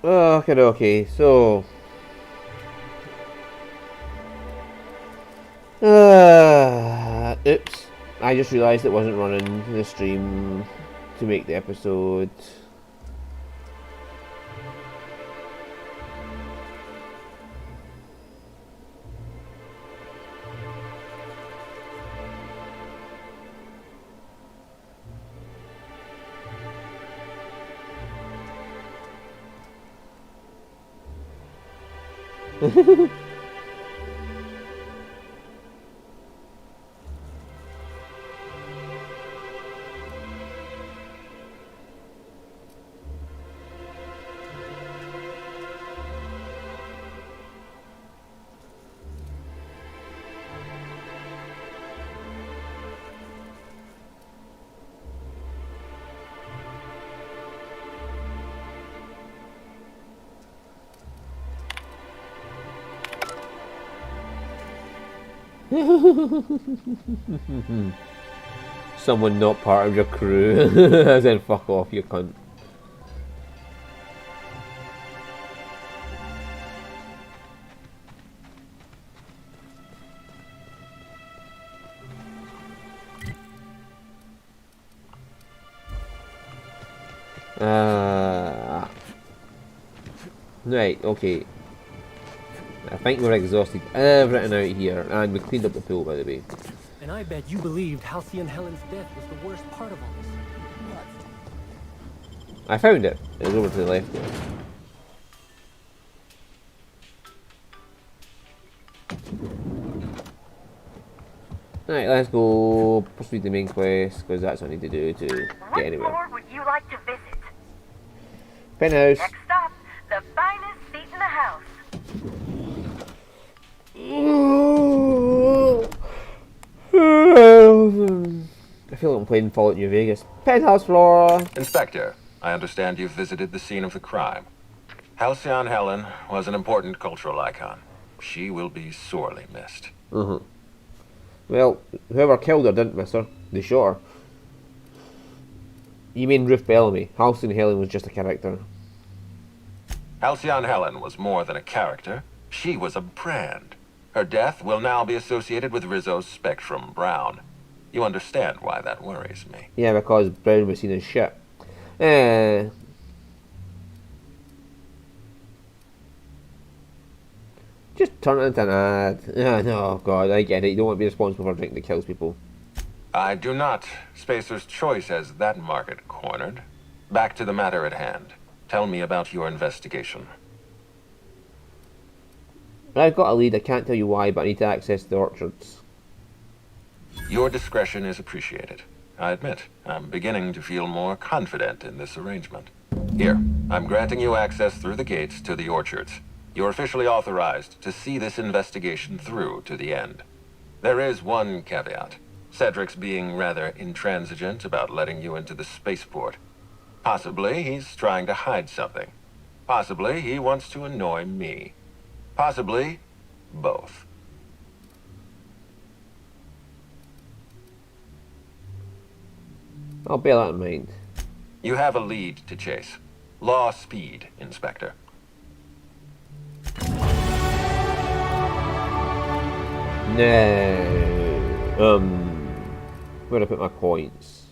Okay, so oops. I just realised it wasn't running the stream to make the episode. Someone not part of your crew. As in, fuck off, you cunt. Right, okay. I think we're exhausted everything out here, and we cleaned up the pool, by the way. And I bet you believed Halcyon Helen's death was the worst part of all this. What? I found it. It was over to the left there. Right, let's go proceed the main quest, because that's what I need to do to get anywhere. What floor would you like to visit? Penthouse. Next stop, the finest seat in the house. I feel like I'm playing Fallout New Vegas. Penthouse floor. Inspector, I understand you've visited the scene of the crime. Halcyon Helen was an important cultural icon. She will be sorely missed. Well, whoever killed her didn't miss her. They shot her. You mean Ruth Bellamy? Halcyon Helen was just a character. Halcyon Helen was more than a character. She was a brand. Her death will now be associated with Rizzo's Spectrum Brown. You understand why that worries me. Yeah, because Brown was seen as shit. Just turn it into an ad. No, God, I get it. You don't want to be responsible for a drink that kills people. I do not. Spacer's Choice has that market cornered. Back to the matter at hand. Tell me about your investigation. I've got a lead. I can't tell you why, but I need to access the orchards. Your discretion is appreciated. I admit, I'm beginning to feel more confident in this arrangement. Here, I'm granting you access through the gates to the orchards. You're officially authorized to see this investigation through to the end. There is one caveat. Cedric's being rather intransigent about letting you into the spaceport. Possibly he's trying to hide something. Possibly he wants to annoy me. Possibly both. I'll bear that in mind. You have a lead to chase. Law speed, Inspector. No. Where do I put my points?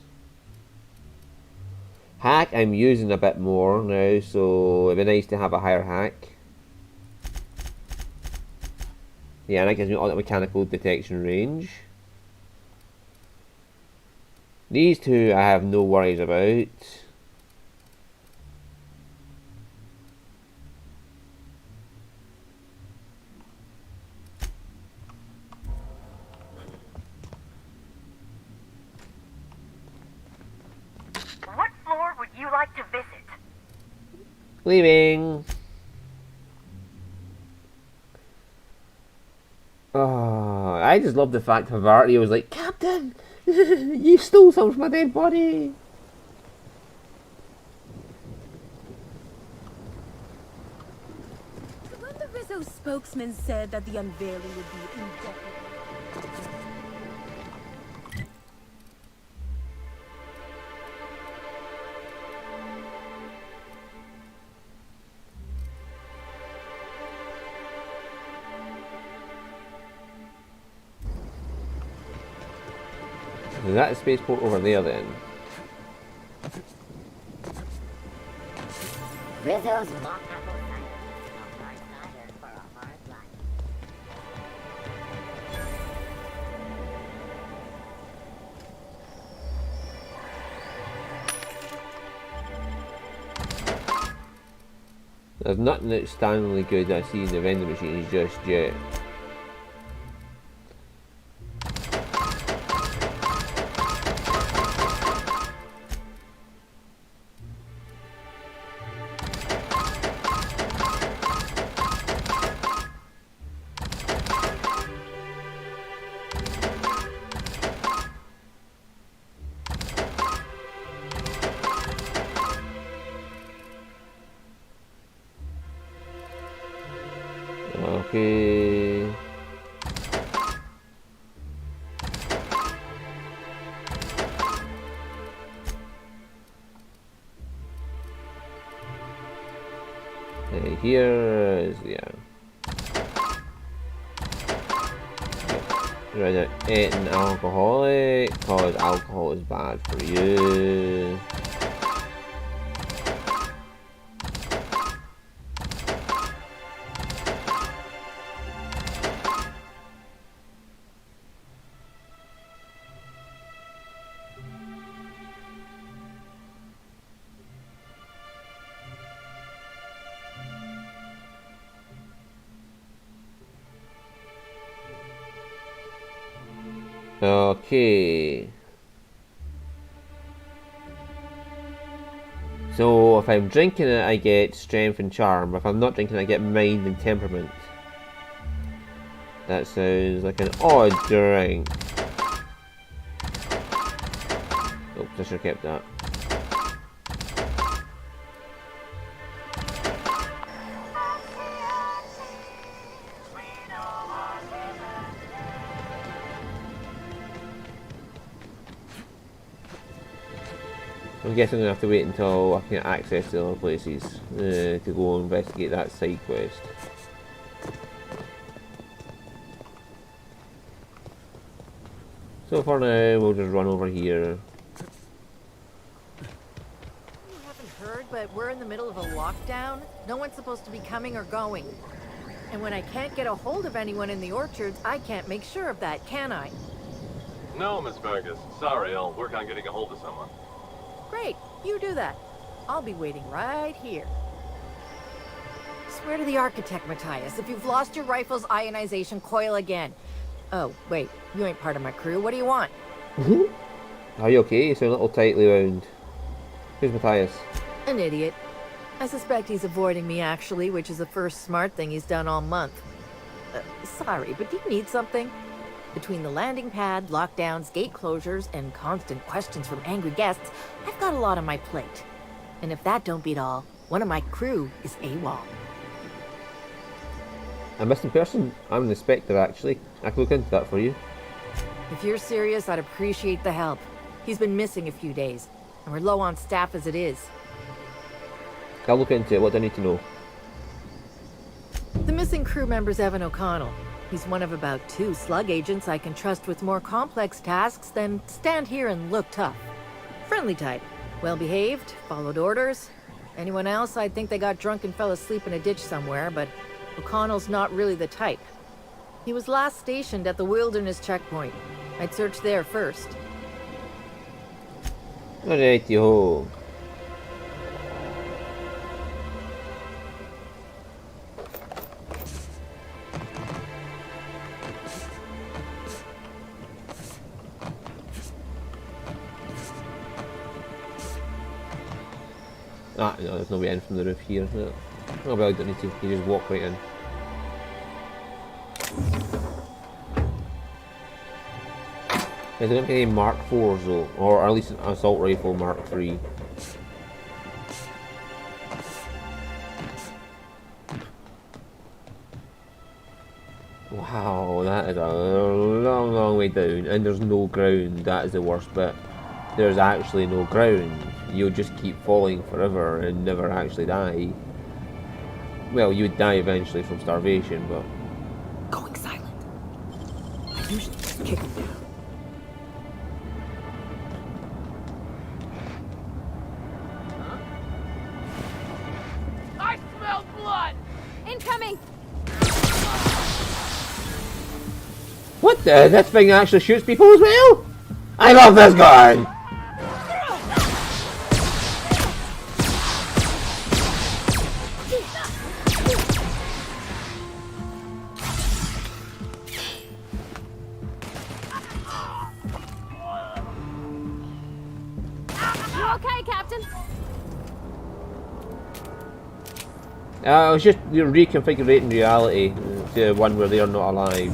Hack I'm using a bit more now, so it'd be nice to have a higher hack. Yeah, and that gives me all that mechanical detection range. These two I have no worries about. What floor would you like to visit? Leaving. Oh, I just love the fact Havarti was like, Captain, you stole some from my dead body. When the Rizzo spokesman said that the unveiling would be indefinite. Is that a spaceport over there then? Rizzo's mock apple cider. A hard cider for a hard life. There's nothing outstandingly good I see in the vending machines just yet. Okay. Here is, yeah. Right, eating alcoholic, because alcohol is bad for you. Okay. So if I'm drinking it, I get strength and charm. If I'm not drinking it, I get mind and temperament. That sounds like an odd drink. Oh, I should have kept that. I'm guessing I'm going to have to wait until I can get access to other places to go investigate that side quest. So for now, we'll just run over here. You haven't heard, but we're in the middle of a lockdown. No one's supposed to be coming or going. And when I can't get a hold of anyone in the orchards, I can't make sure of that, can I? No, Miss Fergus. Sorry, I'll work on getting a hold of someone. Great, you do that. I'll be waiting right here. Swear to the architect, Matthias, if you've lost your rifle's ionization, coil again. Oh, wait, you ain't part of my crew. What do you want? Are you okay? You sound a little tightly wound. Who's Matthias? An idiot. I suspect he's avoiding me, actually, which is the first smart thing he's done all month. Sorry, but do you need something? Between the landing pad, lockdowns, gate closures, and constant questions from angry guests, I've got a lot on my plate. And if that don't beat all, one of my crew is AWOL. A missing person? I'm an inspector, actually. I can look into that for you. If you're serious, I'd appreciate the help. He's been missing a few days, and we're low on staff as it is. I'll look into it. What do I need to know? The missing crew member's Evan O'Connell. He's one of about 2 slug agents I can trust with more complex tasks than stand here and look tough. Friendly type. Well-behaved, followed orders. Anyone else, I'd think they got drunk and fell asleep in a ditch somewhere, but O'Connell's not really the type. He was last stationed at the Wilderness checkpoint. I'd search there first. Alrighty-ho. Ah, no, there's no way in from the roof here. No. Oh well, I don't need to. You just walk right in. Is there going to be any Mark 4s though? Or at least an assault rifle Mark 3? Wow, that is a long, long way down. And there's no ground. That is the worst bit. There's actually no ground. You'll just keep falling forever and never actually die. Well, you would die eventually from starvation, but... Going silent. I usually just kick him down. This thing actually shoots people as well? I love this gun! You okay, Captain? I was just reconfiguring reality to one where they are not alive.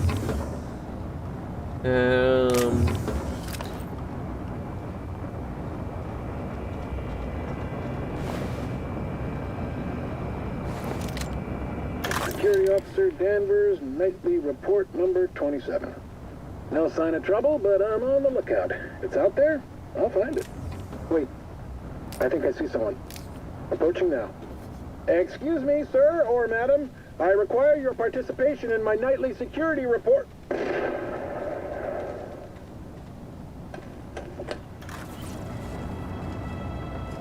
Security Officer Danvers, nightly report number 27. No sign of trouble, but I'm on the lookout. It's out there, I'll find it. Wait, I think I see someone. Approaching now. Excuse me, sir or madam. I require your participation in my nightly security report.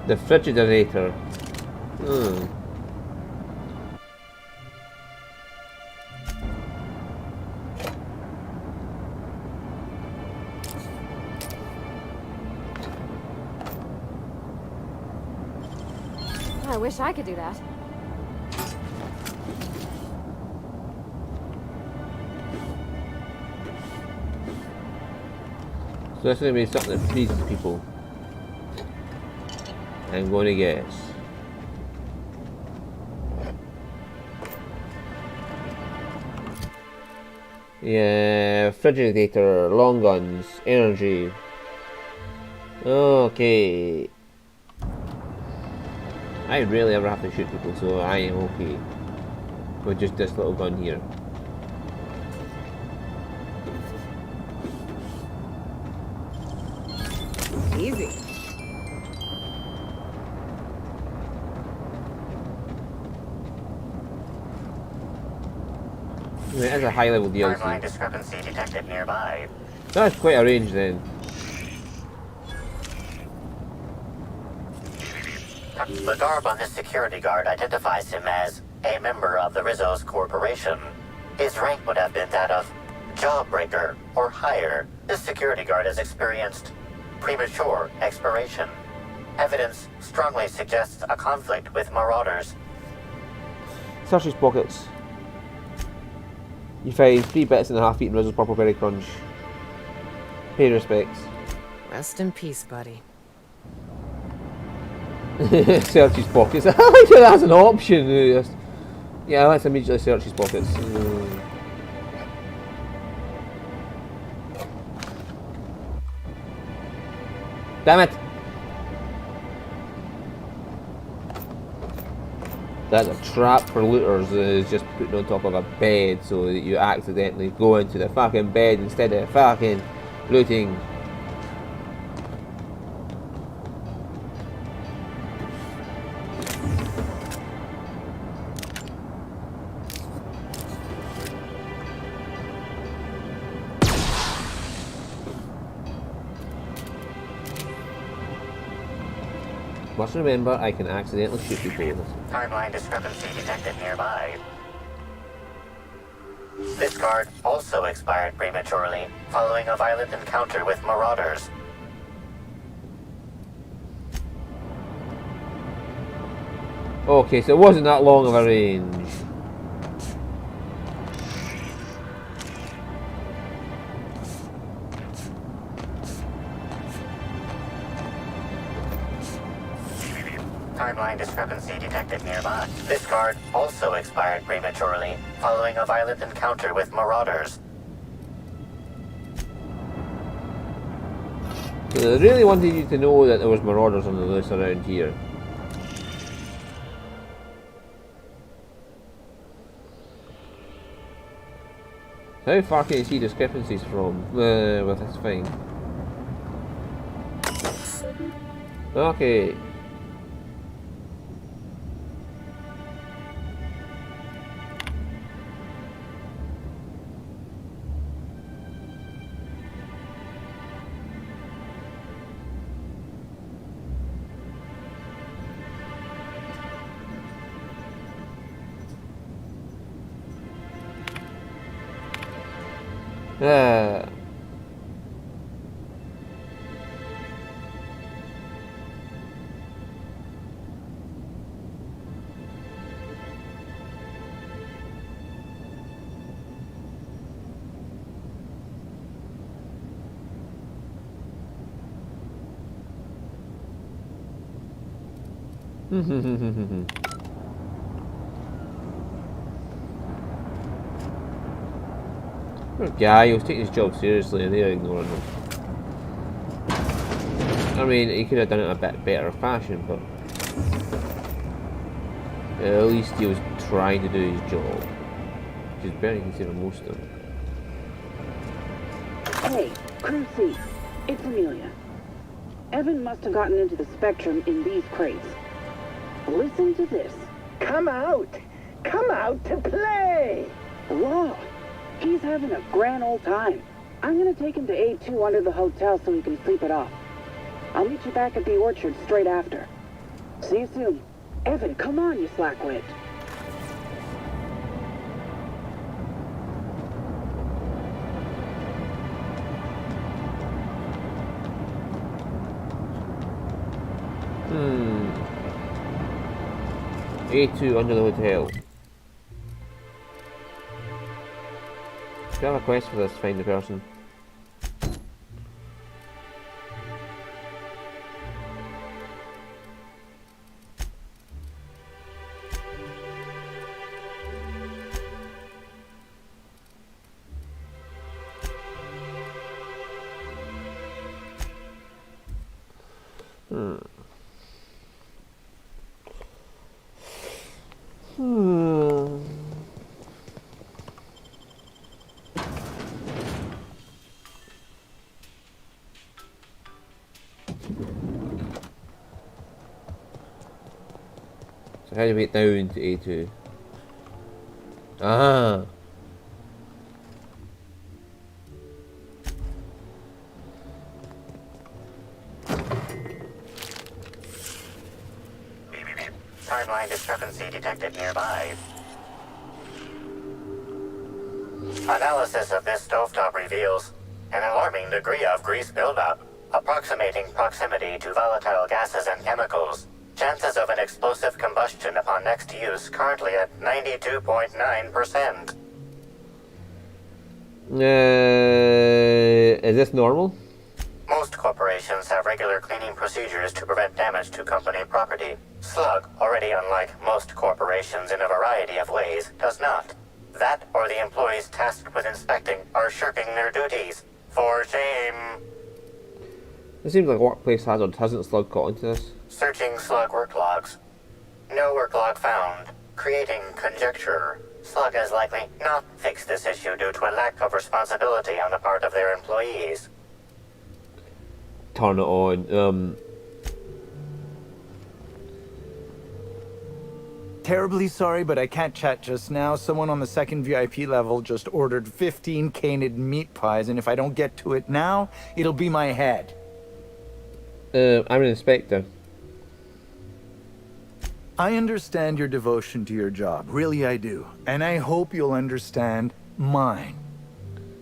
The refrigerator. I wish I could do that. So that's going to be something that pleases people. I'm going to guess. Yeah, refrigerator, long guns, energy. Okay. I rarely ever have to shoot people, so I am okay with just this little gun here. Easy. I mean, it is a high level Timeline DLC. discrepancy detected nearby. That's quite a range then. The garb on this security guard identifies him as a member of the Rizzo's Corporation. His rank would have been that of Jawbreaker or higher. This security guard has experienced premature expiration. Evidence strongly suggests a conflict with Marauders. Search his pockets. You find 3 bits and a half eaten Rizzle's Purple Berry Crunch. Pay respects. Rest in peace, buddy. Search his pockets. I like that as an option. Yeah, let's immediately search his pockets. Damn it! That's a trap for looters. Is just putting on top of a bed so that you accidentally go into the fucking bed instead of fucking looting. Must remember, I can accidentally shoot people. Timeline discrepancy detected nearby. This guard also expired prematurely following a violent encounter with Marauders. Okay, so it wasn't that long of a range. Timeline discrepancy detected nearby. This guard also expired prematurely following a violent encounter with Marauders. So they really wanted you to know that there was Marauders on the loose around here. How far can you see discrepancies from with this thing? Okay. Uh, Poor guy, he was taking his job seriously and they're ignoring him. I mean, he could have done it in a bit better fashion, but at least he was trying to do his job, which is better considered most of them. Hey, crew C, it's Amelia. Evan must have gotten into the Spectrum in these crates. Listen to this. Come out! Come out to play! Raw. He's having a grand old time. I'm gonna take him to A2 under the hotel so he can sleep it off. I'll meet you back at the orchard straight after. See you soon. Evan, come on, you slackwit. A2 under the hotel. Do you have a quest for this? Find the person. So how do you get down to A2? Ah. Timeline discrepancy detected nearby. Analysis of this stovetop reveals an alarming degree of grease buildup, approximating proximity to volatile gases and chemicals. Chances of an explosive combustion upon next use currently at 92.9%. Is this normal? Most corporations have regular cleaning procedures to prevent damage to company property. Slug, already unlike most corporations in a variety of ways, does not. That or the employees tasked with inspecting are shirking their duties. For shame. It seems like Workplace Hazard. Hasn't Slug got into this? Searching Slug work logs. No work log found. Creating conjecture. Slug has likely not fixed this issue due to a lack of responsibility on the part of their employees. Turn it on. Terribly sorry, but I can't chat just now. Someone on the second VIP level just ordered 15 canid meat pies, and if I don't get to it now, it'll be my head. I'm an inspector. I understand your devotion to your job, really I do. And I hope you'll understand mine.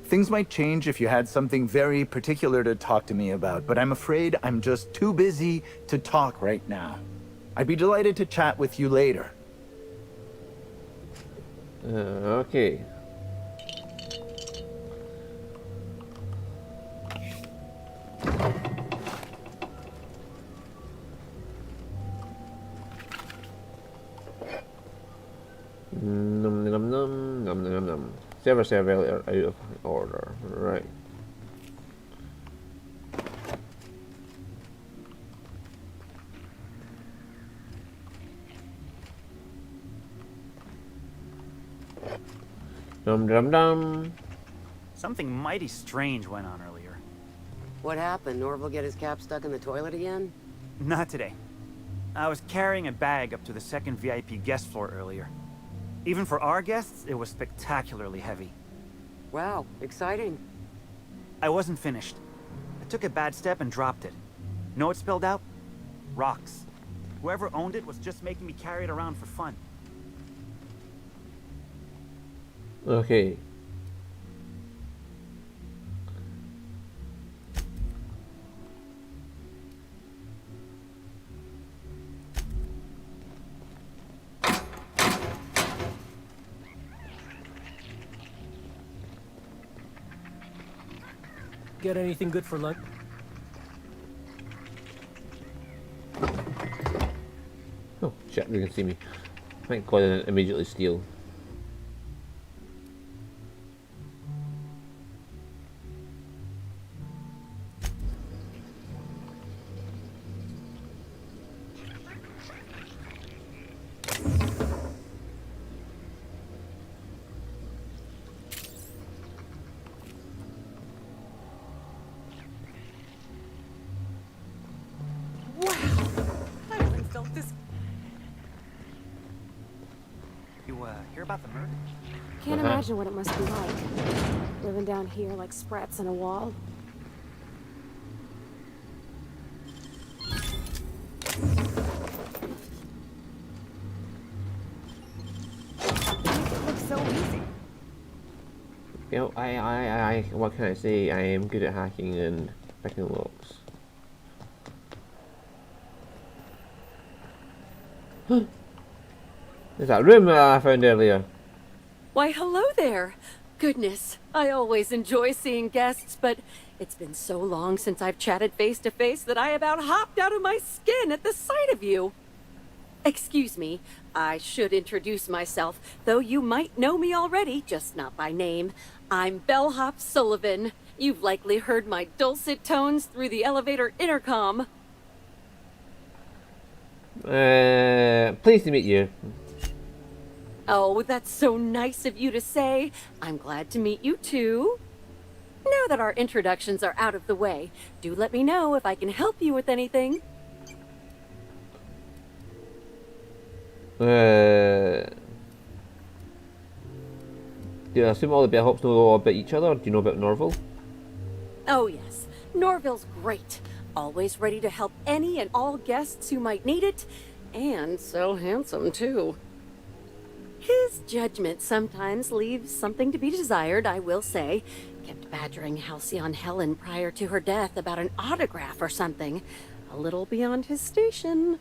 Things might change if you had something very particular to talk to me about, but I'm afraid I'm just too busy to talk right now. I'd be delighted to chat with you later. Okay. Num num num num num num. Server out of order. Right. Dum dum dum. Something mighty strange went on earlier. What happened? Norval get his cap stuck in the toilet again? Not today. I was carrying a bag up to the second VIP guest floor earlier. Even for our guests, it was spectacularly heavy. Wow, exciting. I wasn't finished. I took a bad step and dropped it. Know what spilled out? Rocks. Whoever owned it was just making me carry it around for fun. Okay. Get anything good for lunch? Oh, shit, they can see me. Thank God I didn't immediately steal. Hear about the murder? Can't imagine what it must be like. Living down here like sprats in a wall. It looks so easy. You know, what can I say? I am good at hacking and picking locks. There's that room that I found earlier. Why, hello there. Goodness, I always enjoy seeing guests, but it's been so long since I've chatted face to face that I about hopped out of my skin at the sight of you. Excuse me, I should introduce myself, though you might know me already, just not by name. I'm Bellhop Sullivan. You've likely heard my dulcet tones through the elevator intercom. Pleased to meet you. Oh, that's so nice of you to say. I'm glad to meet you too. Now that our introductions are out of the way, do let me know if I can help you with anything. Do I assume all the bellhops know all about each other? Do you know about Norval? Oh yes, Norville's great. Always ready to help any and all guests who might need it. And so handsome too. His judgment sometimes leaves something to be desired, I will say. Kept badgering Halcyon Helen prior to her death about an autograph or something. A little beyond his station.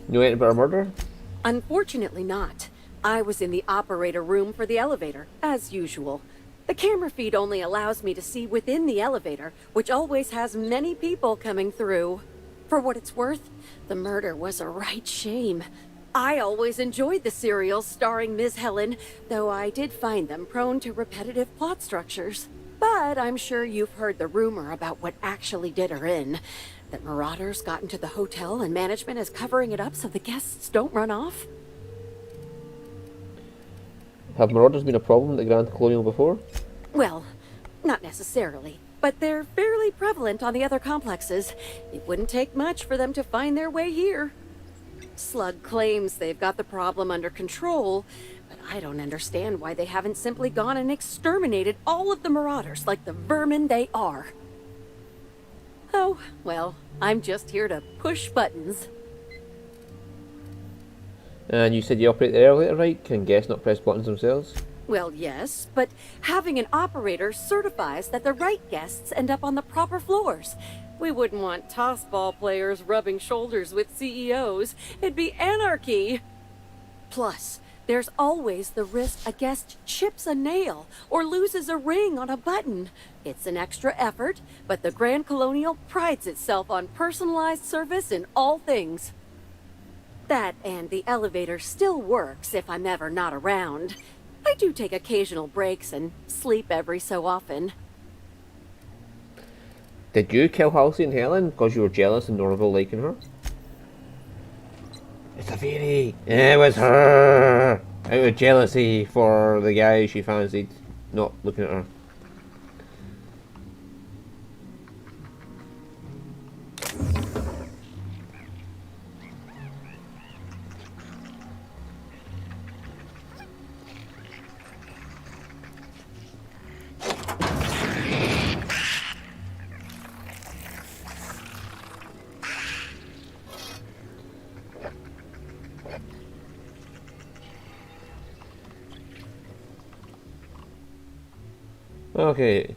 Know anything about a murder? Unfortunately not. I was in the operator room for the elevator, as usual. The camera feed only allows me to see within the elevator, which always has many people coming through. For what it's worth, the murder was a right shame. I always enjoyed the serials starring Ms. Helen, though I did find them prone to repetitive plot structures. But I'm sure you've heard the rumor about what actually did her in. That marauders got into the hotel and management is covering it up so the guests don't run off. Have marauders been a problem at the Grand Colonial before? Well, not necessarily, but they're fairly prevalent on the other complexes. It wouldn't take much for them to find their way here. Slug claims they've got the problem under control, but I don't understand why they haven't simply gone and exterminated all of the marauders like the vermin they are. Oh, well, I'm just here to push buttons. And you said you operate the elevator, right? Can guests not press buttons themselves? Well, yes, but having an operator certifies that the right guests end up on the proper floors. We wouldn't want tossball players rubbing shoulders with CEOs. It'd be anarchy. Plus, there's always the risk a guest chips a nail or loses a ring on a button. It's an extra effort, but the Grand Colonial prides itself on personalized service in all things. That and the elevator still works if I'm ever not around. I do take occasional breaks and sleep every so often. Did you kill Halcyon Helen because you were jealous of Norval liking her? It's a fairy! It was her! Out of jealousy for the guy she fancied, not looking at her. Okay.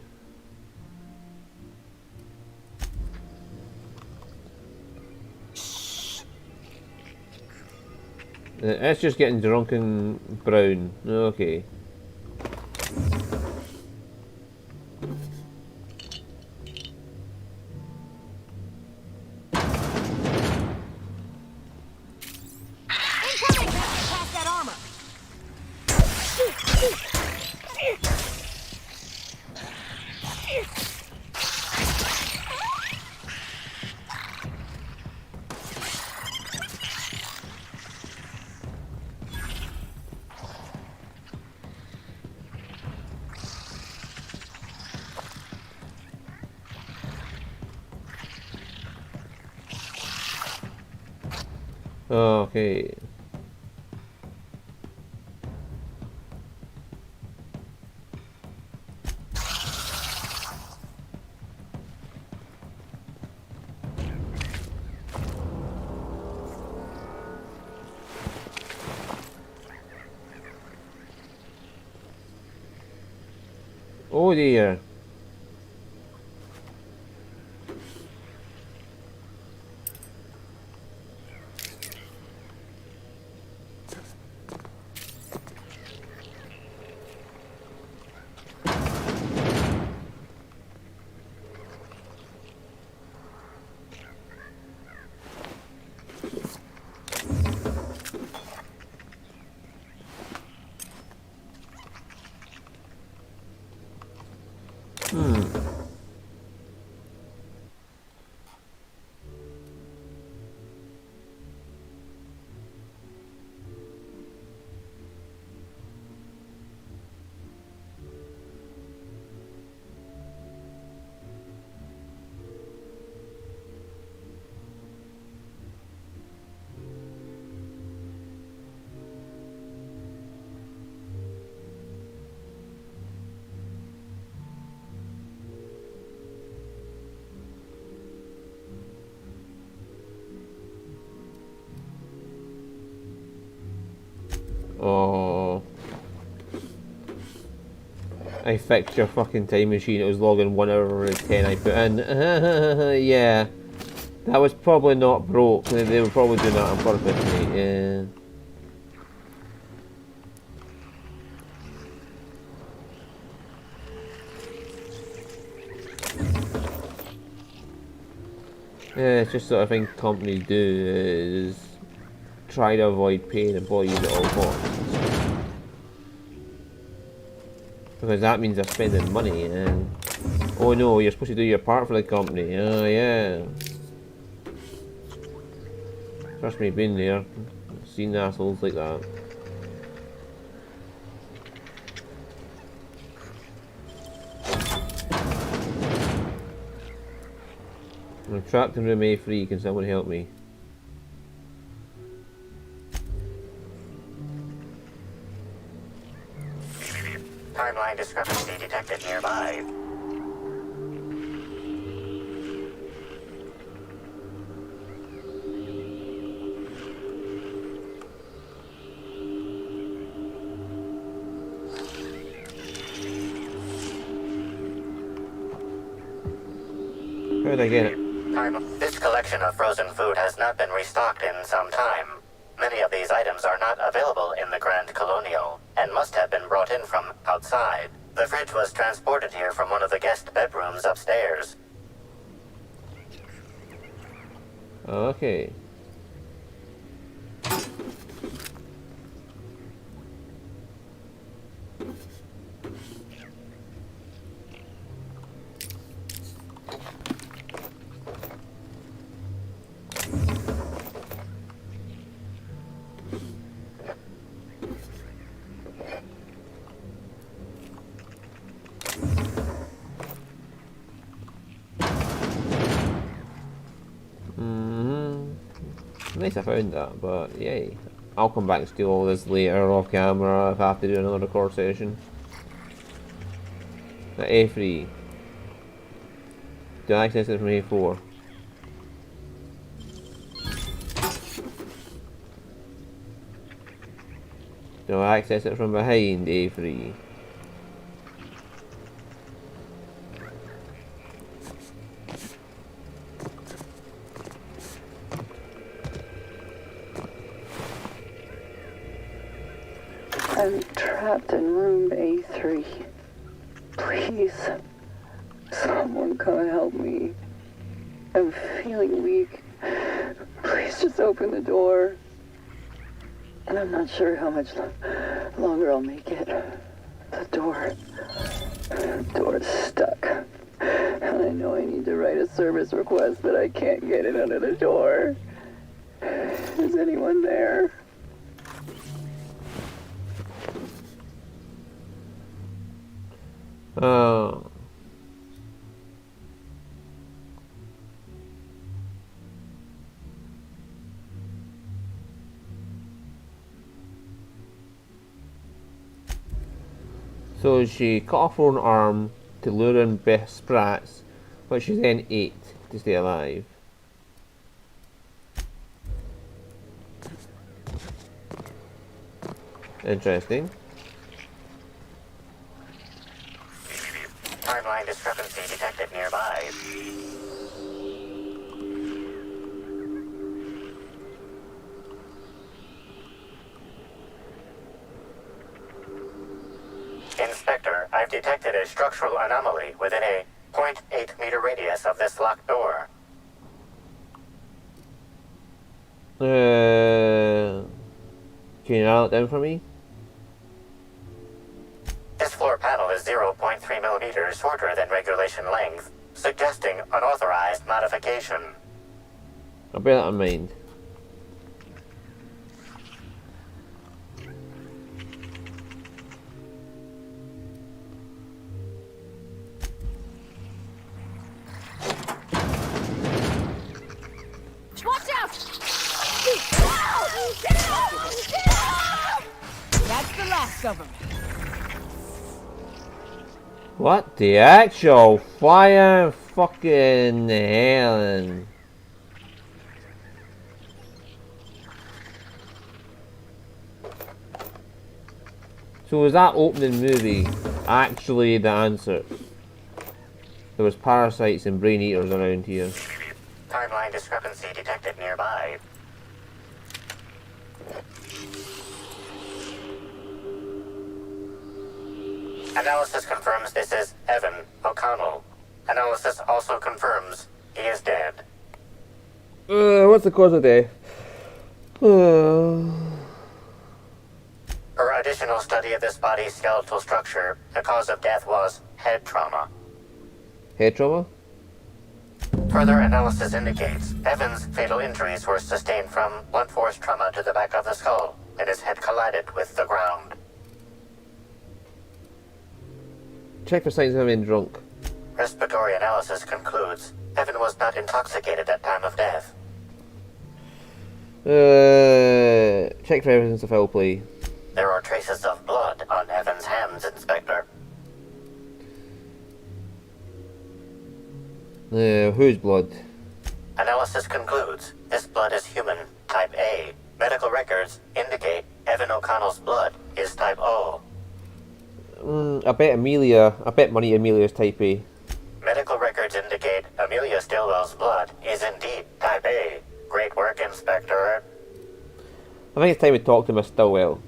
It's just getting drunk and brown. Okay. Okay. Oh dear. Oh. I fixed your fucking time machine. It was logging 1 hour over 10 I put in. Yeah. That was probably not broke. They were probably doing that on purpose, mate. Yeah. Yeah, it's just sort of thing companies do is try to avoid paying employees at all costs. Because that means they're spending money and... Oh no, you're supposed to do your part for the company. Oh yeah. Trust me, been there. I've seen assholes like that. I'm trapped in room A3, can someone help me? Timeline discrepancy detected nearby. Where'd I get it? This collection of frozen food has not been restocked in some time. Many of these items are not available in the Grand Colonial, and must have been brought in from outside. The fridge was transported here from one of the guest bedrooms upstairs. Okay. Nice I found that, but yay. I'll come back and steal all this later off camera if I have to do another record session. At A3. Do I access it from A4? Do I access it from behind A3? I'm trapped in room A3. Please, someone come and help me. I'm feeling weak. Please just open the door. And I'm not sure how much longer I'll make it. The door is stuck. And I know I need to write a service request, but I can't get it under the door. Is anyone there? Oh. So she cut off her own arm to lure in Beth Sprats, which she then ate to stay alive. Interesting. Timeline discrepancy detected nearby. Inspector, I've detected a structural anomaly within a 0.8 meter radius of this locked door. Can you narrow it down for me? This floor panel is 0.3 millimeters shorter than regulation length, suggesting unauthorized modification. I'll bear that in mind. Watch out! That's the last of them. What the actual fire fucking hell? So was that opening movie actually the answer? There was parasites and brain eaters around here. Timeline discrepancy detected nearby. Analysis confirms this is Evan O'Connell. Analysis also confirms he is dead. What's the cause of death? Per additional study of this body's skeletal structure, the cause of death was head trauma. Head trauma? Further analysis indicates Evan's fatal injuries were sustained from blunt force trauma to the back of the skull, and his head collided with the ground. Check for signs of being drunk. Respiratory analysis concludes Evan was not intoxicated at time of death. Check for evidence of foul play. There are traces of blood on Evan's hands, Inspector. Whose blood? Analysis concludes this blood is human, type A. Medical records indicate Evan O'Connell's blood is type O. I bet money Amelia's type A. Medical records indicate Amelia Stillwell's blood is indeed type A. Great work, Inspector. I think it's time we talk to Miss Stillwell.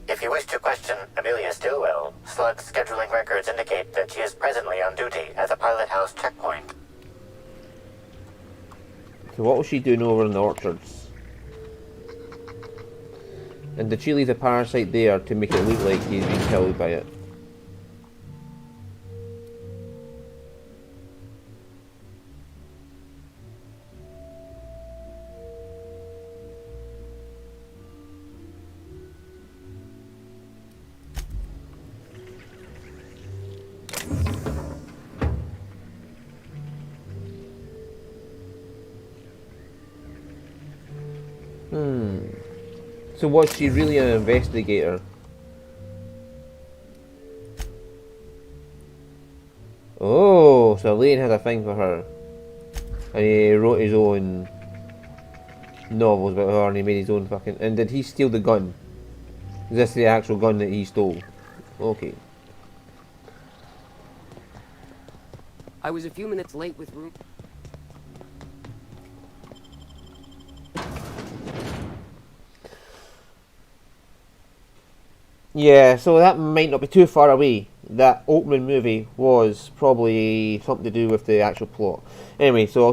If you wish to question Amelia Stillwell, Slug's scheduling records indicate that she is presently on duty at the Pilot House checkpoint. So what was she doing over in the orchards? And did she leave the parasite there to make it look like he's been killed by it? So was she really an investigator? Oh, so Lane had a thing for her. And he wrote his own novels about her and he made his own fucking... And did he steal the gun? Is this the actual gun that he stole? Okay. I was a few minutes late with room. Yeah, so that might not be too far away. That opening movie was probably something to do with the actual plot. Anyway, so I'll see